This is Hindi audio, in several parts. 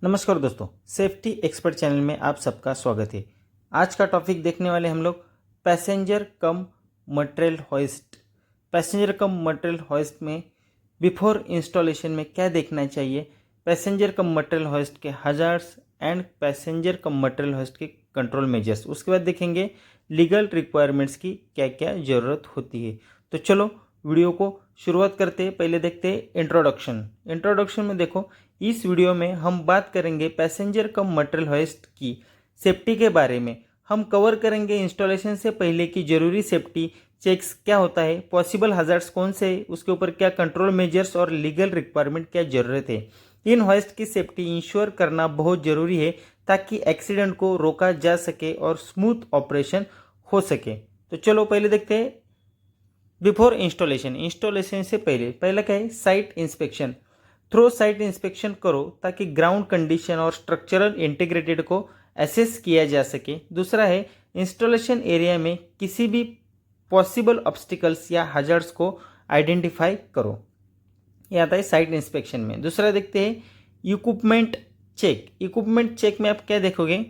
नमस्कार दोस्तों, सेफ्टी एक्सपर्ट चैनल में आप सबका स्वागत है। आज का टॉपिक देखने वाले हम लोग पैसेंजर कम मटेरियल होइस्ट। पैसेंजर कम मटेरियल होइस्ट में बिफोर इंस्टॉलेशन में क्या देखना चाहिए, पैसेंजर कम मटेरियल होइस्ट के hazards and passenger come material hoist के कंट्रोल मेजर्स। उसके बाद देखेंगे लीगल रिक्वायरमेंट्स की क्या क्या ज़रूरत होती है। तो चलो वीडियो को शुरुआत करते हैं। पहले देखते हैं इंट्रोडक्शन में देखो, इस वीडियो में हम बात करेंगे पैसेंजर कम मटेरियल होइस्ट की सेफ्टी के बारे में। हम कवर करेंगे इंस्टॉलेशन से पहले की जरूरी सेफ्टी चेक्स क्या होता है, पॉसिबल हजार्ड्स कौन से है, उसके ऊपर क्या कंट्रोल मेजर्स और लीगल रिक्वायरमेंट क्या ज़रूरत है। इन होइस्ट की सेफ्टी इंश्योर करना बहुत ज़रूरी है ताकि एक्सीडेंट को रोका जा सके और स्मूथ ऑपरेशन हो सके। तो चलो पहले देखते हैं बिफोर इंस्टॉलेशन से पहला क्या है, site inspection. Through site inspection करो ताकि ग्राउंड कंडीशन और स्ट्रक्चरल इंटीग्रेटेड को एसेस किया जा सके। दूसरा है इंस्टॉलेशन एरिया में किसी भी पॉसिबल ऑब्स्टिकल्स या हजार्ड्स को आइडेंटिफाई करो। यह आता है साइट इंस्पेक्शन में। दूसरा देखते हैं इक्विपमेंट चेक में आप क्या देखोगे,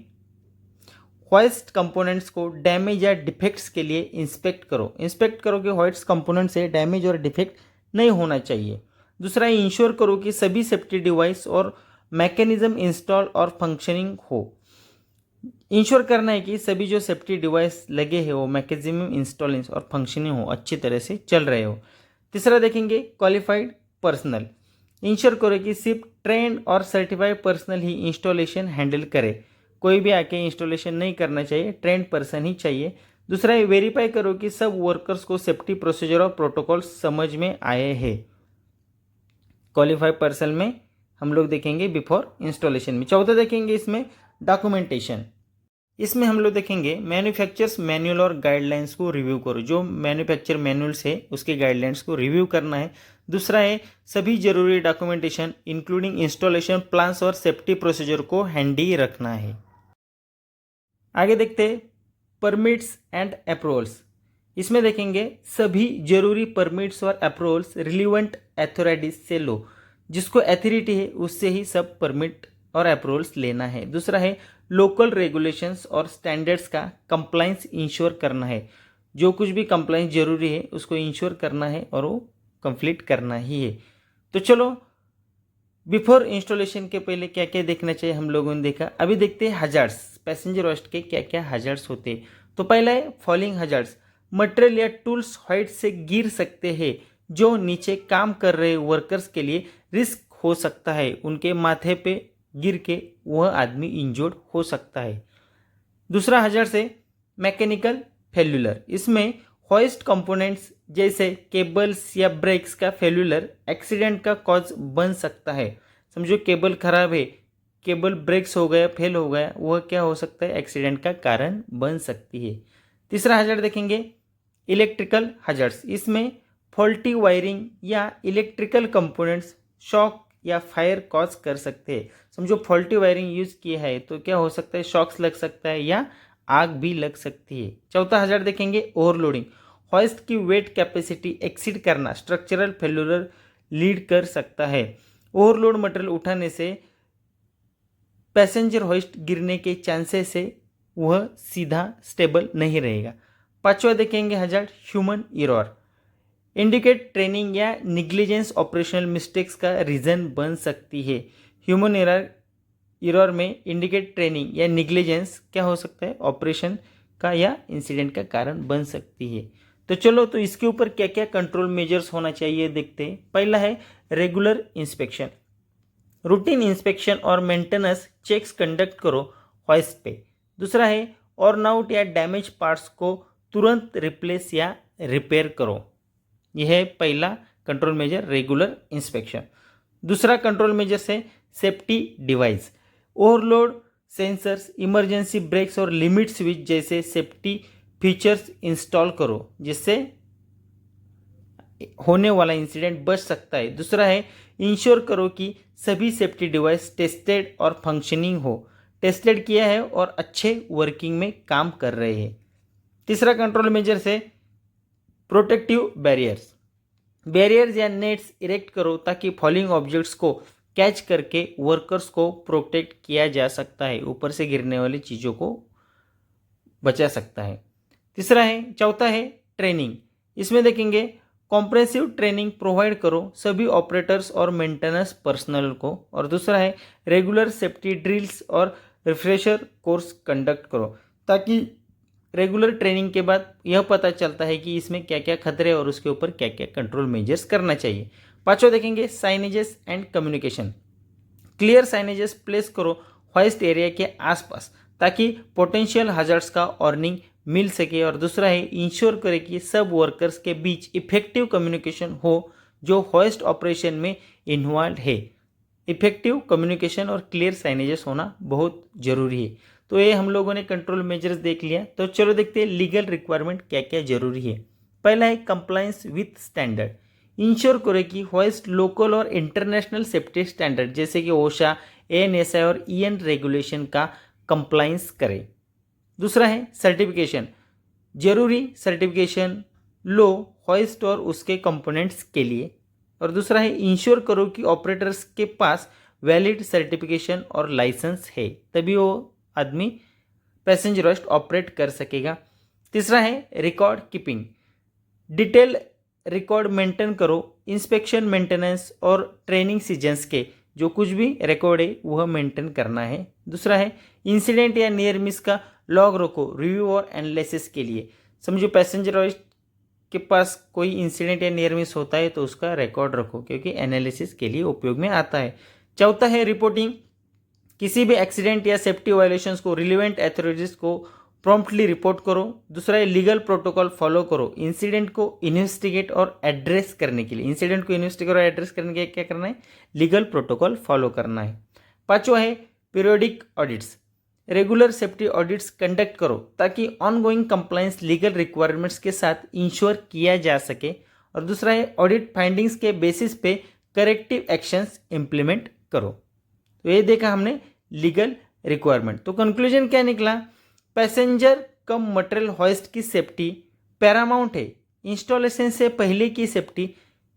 होइस्ट कंपोनेंट्स को डैमेज या डिफेक्ट्स के लिए इंस्पेक्ट करो कि होइस्ट कंपोनेंट से डैमेज और डिफेक्ट नहीं होना चाहिए। दूसरा इंश्योर करो कि सभी सेफ्टी डिवाइस और मैकेनिज्म इंस्टॉल और फंक्शनिंग हो। इंश्योर करना है कि सभी जो सेफ्टी डिवाइस लगे हैं वो मैकेनिज्म इंस्टॉल और फंक्शनिंग हो, अच्छी तरह से चल रहे हो। तीसरा देखेंगे क्वालिफाइड पर्सनल। इंश्योर करो कि सिर्फ ट्रेंड और सर्टिफाइड पर्सनल ही इंस्टॉलेशन हैंडल करे। कोई भी आके इंस्टॉलेशन नहीं करना चाहिए, ट्रेंड पर्सन ही चाहिए। दूसरा है वेरीफाई करो कि सब वर्कर्स को सेफ्टी प्रोसीजर और प्रोटोकॉल समझ में आए हैं। क्वालिफाइड पर्सन में हम लोग देखेंगे बिफोर इंस्टॉलेशन में। चौथा देखेंगे इसमें डॉक्यूमेंटेशन। इसमें हम लोग देखेंगे मैन्युफैक्चरर्स मैनुअल और गाइडलाइंस को रिव्यू करो। जो मैन्युफैक्चर मैनुअल्स है उसके गाइडलाइंस को रिव्यू करना है। दूसरा है सभी जरूरी डॉक्यूमेंटेशन इंक्लूडिंग इंस्टॉलेशन प्लान्स और सेफ्टी प्रोसीजर को हैंडी रखना है। आगे देखते हैं परमिट्स एंड अप्रूवल्स। इसमें देखेंगे सभी जरूरी परमिट्स और अप्रूवल्स रिलीवेंट अथॉरिटीज से लो। जिसको अथॉरिटी है उससे ही सब परमिट और अप्रूवल्स लेना है। दूसरा है लोकल रेगुलेशंस और स्टैंडर्ड्स का कंप्लाइंस इंश्योर करना है। जो कुछ भी कंप्लाइंस जरूरी है उसको इंश्योर करना है और वो कंप्लीट करना ही है। तो चलो बिफोर इंस्टॉलेशन के पहले क्या क्या देखना चाहिए हम लोगों ने देखा। अभी देखते हैं हजार्ड्स, पैसेंजर होइस्ट के क्या क्या हजार्ड्स होते हैं। तो पहला है फॉलिंग हजार्ड्स। मटेरियल या टूल्स हाइट से गिर सकते हैं जो नीचे काम कर रहे वर्कर्स के लिए रिस्क हो सकता है। उनके माथे पे गिर के वह आदमी इंजर्ड हो सकता है। दूसरा हजार्ड्स है मैकेनिकल फेल्यूलर। इसमें होइस्ट कंपोनेंट्स जैसे केबल्स या ब्रेक्स का फेल्यूलर एक्सीडेंट का कॉज बन सकता है। समझो केबल खराब है, केबल ब्रेक्स हो गया, फेल हो गया, वह क्या हो सकता है, एक्सीडेंट का कारण बन सकती है। तीसरा हजार्ड देखेंगे इलेक्ट्रिकल हजार्ड्स। इसमें फॉल्टी वायरिंग या इलेक्ट्रिकल कंपोनेंट्स शॉक या फायर कॉज कर सकते हैं। समझो फॉल्टी वायरिंग यूज किया है तो क्या हो सकता है, शॉक्स लग सकता है या आग भी लग सकती है। चौथा हजार्ड देखेंगे ओवरलोडिंग। होइस्ट की वेट कैपेसिटी एक्सीड करना स्ट्रक्चरल फेल्यूर लीड कर सकता है। ओवरलोड मटेरियल उठाने से पैसेंजर होइस्ट गिरने के चांसेस है, वह सीधा स्टेबल नहीं रहेगा। पांचवा देखेंगे hazard human error. Indicate training या निग्लिजेंस ऑपरेशनल मिस्टेक्स का रीजन बन सकती है। ह्यूमन एरर में इंडिकेट ट्रेनिंग या निग्लिजेंस क्या हो सकता है, ऑपरेशन का या इंसिडेंट का कारण बन सकती है। तो चलो तो इसके ऊपर क्या क्या कंट्रोल मेजर्स होना चाहिए देखते हैं। पहला है रेगुलर इंस्पेक्शन। रूटीन इंस्पेक्शन और मेंटेनेंस चेक्स कंडक्ट करो होइस्ट पे। दूसरा है ऑर्न आउट या डैमेज पार्ट्स को तुरंत रिप्लेस या रिपेयर करो। यह है पहला कंट्रोल मेजर, रेगुलर इंस्पेक्शन। दूसरा कंट्रोल मेजर है safety device. Overload sensors, emergency brakes और लिमिट स्विच जैसे सेफ्टी फीचर्स इंस्टॉल करो जिससे होने वाला इंसिडेंट बच सकता है। दूसरा है इंश्योर करो कि सभी सेफ्टी डिवाइस टेस्टेड और फंक्शनिंग हो, टेस्टेड किया है और अच्छे वर्किंग में काम कर रहे हैं। तीसरा कंट्रोल मेजर से प्रोटेक्टिव बैरियर्स या नेट्स इरेक्ट करो ताकि फॉलिंग ऑब्जेक्ट्स को कैच करके वर्कर्स को प्रोटेक्ट किया जा सकता है, ऊपर से गिरने वाली चीज़ों को बचा सकता है। चौथा है ट्रेनिंग। इसमें देखेंगे कॉम्प्रेहेंसिव ट्रेनिंग प्रोवाइड करो सभी ऑपरेटर्स और मेंटेनेंस पर्सनल को। और दूसरा है रेगुलर सेफ्टी ड्रिल्स और रिफ्रेशर कोर्स कंडक्ट करो, ताकि रेगुलर ट्रेनिंग के बाद यह पता चलता है कि इसमें क्या क्या खतरे और उसके ऊपर क्या क्या कंट्रोल मेजर्स करना चाहिए। पांचवा देखेंगे signages and communication. Clear signages place करो हॉइस्ट एरिया के आसपास, ताकि पोटेंशियल हजार्ड्स का वार्निंग मिल सके। और दूसरा है इंश्योर करे कि सब वर्कर्स के बीच इफेक्टिव कम्युनिकेशन हो जो हॉइस्ट ऑपरेशन में इन्वॉल्व है। इफेक्टिव कम्युनिकेशन और क्लियर साइनेजेस होना बहुत जरूरी है। तो ये हम लोगों ने कंट्रोल मेजर्स देख लिया। तो चलो देखते हैं लीगल रिक्वायरमेंट क्या क्या जरूरी है। पहला है कंप्लायंस विथ स्टैंडर्ड। इंश्योर करें कि हॉइस्ट लोकल और इंटरनेशनल सेफ्टी स्टैंडर्ड जैसे कि ओशा, ANSI और EN रेगुलेशन का कंप्लायंस करे। दूसरा है सर्टिफिकेशन। जरूरी सर्टिफिकेशन लो हॉइस्ट और उसके कंपोनेंट्स के लिए। और दूसरा है इंश्योर करो कि ऑपरेटर्स के पास वैलिड सर्टिफिकेशन और लाइसेंस है, तभी वो आदमी पैसेंजर होइस्ट ऑपरेट कर सकेगा। तीसरा है record keeping. Detail record maintain करो इंस्पेक्शन, मेंटेनेंस और ट्रेनिंग सीजन्स के जो कुछ भी रिकॉर्ड है वह मेंटेन करना है। दूसरा है इंसिडेंट या नियर मिस का लॉग रखो रिव्यू और एनालिसिस के लिए। समझो पैसेंजर होइस्ट के पास कोई इंसिडेंट या नियर मिस होता है तो उसका रिकॉर्ड रखो, क्योंकि एनालिसिस के लिए उपयोग में आता है। चौथा है रिपोर्टिंग। किसी भी एक्सीडेंट या सेफ्टी वायलेशंस को रिलेवेंट अथॉरिटीज को प्रॉम्प्टली रिपोर्ट करो। दूसरा है लीगल प्रोटोकॉल फॉलो करो इंसिडेंट को इन्वेस्टिगेट और एड्रेस करने के लिए। इंसिडेंट को इन्वेस्टिगेट और एड्रेस करने के लिए क्या करना है? लीगल प्रोटोकॉल फॉलो करना है। पांचवा है periodic audits. Regular safety audits conduct करो ताकि ऑनगोइंग कंप्लायंस लीगल रिक्वायरमेंट्स के साथ इंश्योर किया जा सके। और दूसरा है ऑडिट फाइंडिंग्स के बेसिस पे करेक्टिव एक्शंस इंप्लीमेंट करो। तो ये देखा हमने लीगल रिक्वायरमेंट। तो कंक्लूजन क्या निकला? पैसेंजर कम मटेरियल हॉइस्ट की सेफ्टी पैरामाउंट है। इंस्टॉलेशन से पहले की सेफ्टी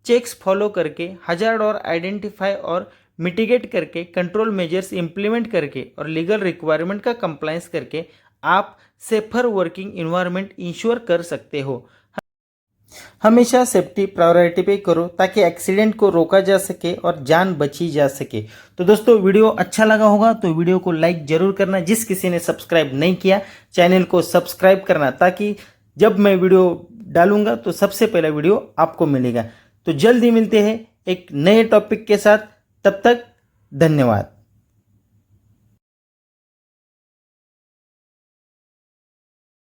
चेक्स फॉलो करके हजार्ड और आइडेंटिफाई और मिटिगेट करके कंट्रोल मेजर्स इंप्लीमेंट करके और लीगल रिक्वायरमेंट का कंप्लायंस करके आप सेफर वर्किंग इन्वायरमेंट इंश्योर कर सकते हो। हमेशा सेफ्टी प्रायोरिटी पे करो ताकि एक्सीडेंट को रोका जा सके और जान बची जा सके। तो दोस्तों वीडियो अच्छा लगा होगा तो वीडियो को लाइक जरूर करना। जिस किसी ने सब्सक्राइब नहीं किया चैनल को सब्सक्राइब करना, ताकि जब मैं वीडियो डालूंगा तो सबसे पहला वीडियो आपको मिलेगा। तो जल्दी मिलते हैं एक नए टॉपिक के साथ, तब तक धन्यवाद।